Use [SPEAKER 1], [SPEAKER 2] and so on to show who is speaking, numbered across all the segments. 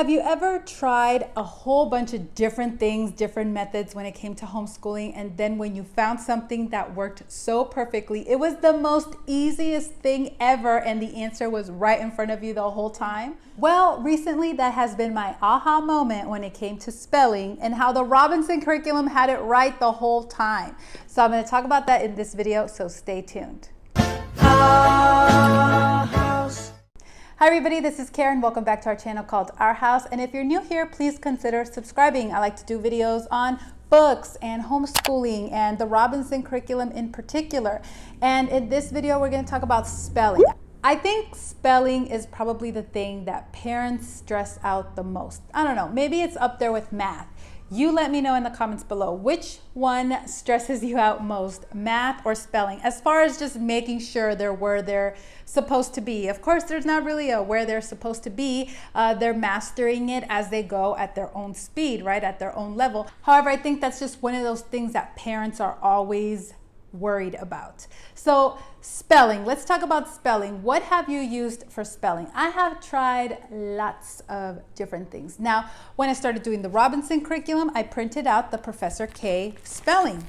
[SPEAKER 1] Have you ever tried a whole bunch of different things, different methods when it came to homeschooling, and then when you found something that worked so perfectly, it was the most easiest thing ever and the answer was right in front of you the whole time? Well, recently that has been my aha moment when it came to spelling and how the Robinson curriculum had it right the whole time. So I'm going to talk about that in this video, so stay tuned. Hi everybody, this is Karen. Welcome back to our channel called Our House. And if you're new here, please consider subscribing. I like to do videos on books and homeschooling and the Robinson curriculum in particular. And in this video, we're going to talk about spelling. I think spelling is probably the thing that parents stress out the most. I don't know, maybe it's up there with math. You let me know in the comments below which one stresses you out most, math or spelling, as far as just making sure they're where they're supposed to be. Of course, there's not really a where they're supposed to be. They're mastering it as they go at their own speed, right? At their own level. However, I think that's just one of those things that parents are always worried about. So spelling, let's talk about spelling. What have you used for spelling? I have tried lots of different things. Now, when I started doing the Robinson curriculum, I printed out the Professor K spelling.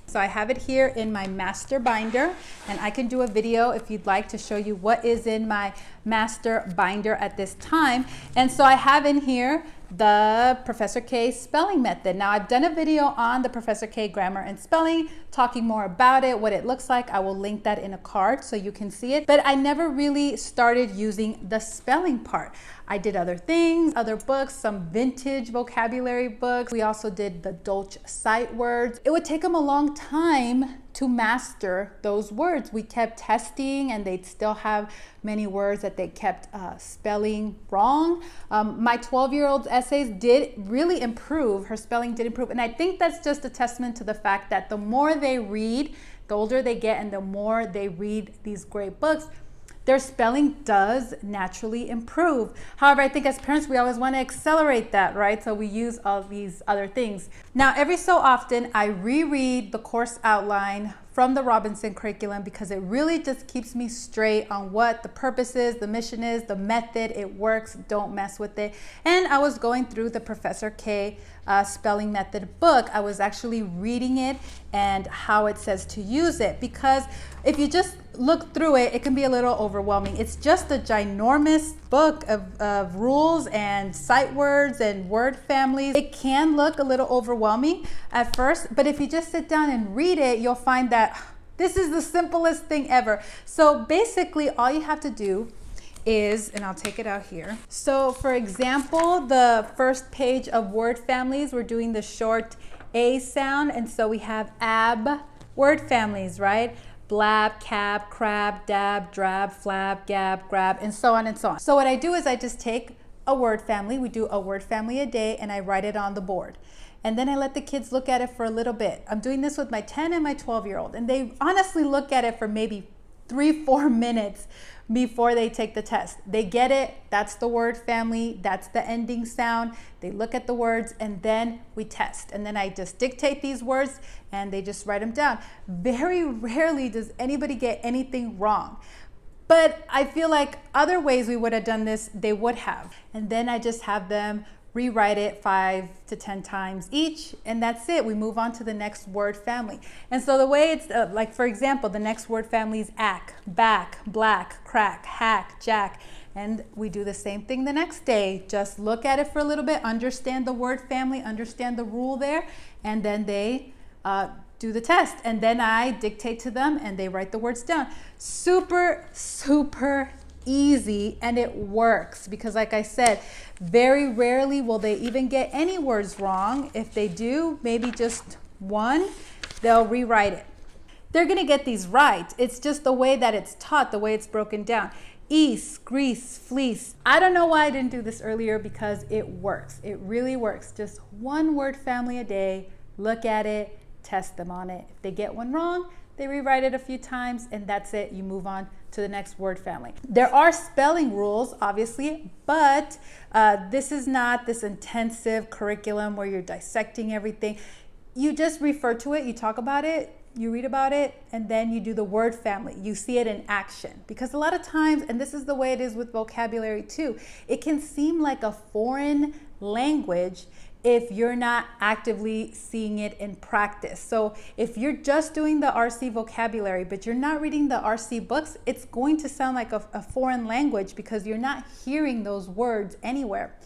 [SPEAKER 1] So I have it here in my master binder, and I can do a video if you'd like to show you what is in my master binder at this time. And so I have in here the Professor K spelling method. Now I've done a video on the Professor K grammar and spelling, talking more about it, what it looks like. I will link that in a card so you can see it. But I never really started using the spelling part. I did other things, other books, some vintage vocabulary books. We also did the Dolch sight words. It would take them a long time to master those words. We kept testing and they'd still have many words that they kept spelling wrong. My 12-year-old's essays did really improve. Her spelling did improve. And I think that's just a testament to the fact that the more they read, the older they get and the more they read these great books, their spelling does naturally improve. However, I think as parents, we always want to accelerate that, right? So we use all these other things. Now, every so often, I reread the course outline from the Robinson curriculum because it really just keeps me straight on what the purpose is, the mission is, the method, it works, don't mess with it. And I was going through the Professor K spelling method book. I was actually reading it and how it says to use it, because if you just look through it, it can be a little overwhelming. It's just a ginormous book of rules and sight words and word families. It can look a little overwhelming at first, but if you just sit down and read it, you'll find that this is the simplest thing ever. So basically all you have to do is, and I'll take it out here. So for example, the first page of word families, we're doing the short A sound. And so we have ab word families, right? Blab, cab, crab, dab, drab, flab, gab, grab, and so on and so on. So what I do is I just take a word family, we do a word family a day, and I write it on the board. And then I let the kids look at it for a little bit. I'm doing this with my 10 and my 12-year-old, and they honestly look at it for maybe 3-4 minutes before they take the test. They get it, that's the word family, that's the ending sound. They look at the words and then we test. And then I just dictate these words and they just write them down. Very rarely does anybody get anything wrong. But I feel like other ways we would have done this, they would have. And then I just have them rewrite it 5 to 10 times each, and that's it. We move on to the next word family. And so the way it's like, for example, the next word family is ack, back, black, crack, hack, jack. And we do the same thing the next day. Just look at it for a little bit, understand the word family, understand the rule there, and then they do the test. And then I dictate to them and they write the words down. Super, super easy, and it works because, like I said, very rarely will they even get any words wrong. If they do, maybe just one, they'll rewrite it. They're going to get these right. It's just the way that it's taught, the way it's broken down. Ease, grease, fleece. I don't know why I didn't do this earlier, because it works. It really works. Just one word family a day, look at it, test them on it. If they get one wrong, they rewrite it a few times, and that's it. You move on to the next word family. There are spelling rules, obviously, but this is not this intensive curriculum where you're dissecting everything. You just refer to it, you talk about it, you read about it, and then you do the word family. You see it in action. Because a lot of times, and this is the way it is with vocabulary too, it can seem like a foreign language if you're not actively seeing it in practice. So if you're just doing the RC vocabulary, but you're not reading the RC books, it's going to sound like a foreign language because you're not hearing those words anywhere.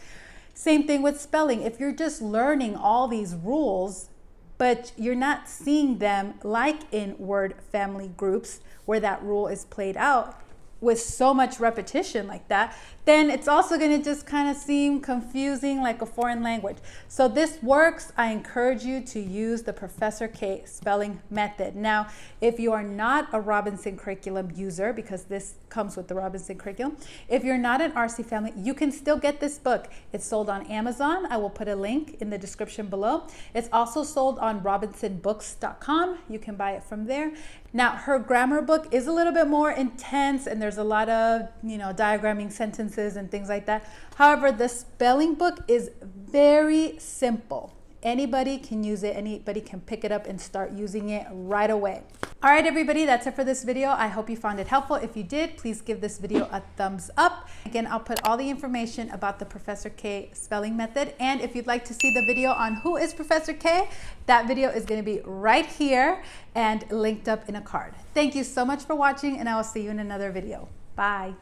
[SPEAKER 1] Same thing with spelling. If you're just learning all these rules, but you're not seeing them like in word family groups where that rule is played out with so much repetition like that, then it's also going to just kind of seem confusing like a foreign language. So this works. I encourage you to use the Professor K spelling method. Now, if you are not a Robinson Curriculum user, because this comes with the Robinson Curriculum, if you're not an RC family, you can still get this book. It's sold on Amazon. I will put a link in the description below. It's also sold on robinsonbooks.com. You can buy it from there. Now, her grammar book is a little bit more intense, and there's a lot of, diagramming sentences and things like that. However, the spelling book is very simple. Anybody can use it. Anybody can pick it up and start using it right away. All right, everybody, that's it for this video. I hope you found it helpful. If you did, please give this video a thumbs up. Again, I'll put all the information about the Professor K spelling method. And if you'd like to see the video on who is Professor K, that video is going to be right here and linked up in a card. Thank you so much for watching, and I will see you in another video. Bye.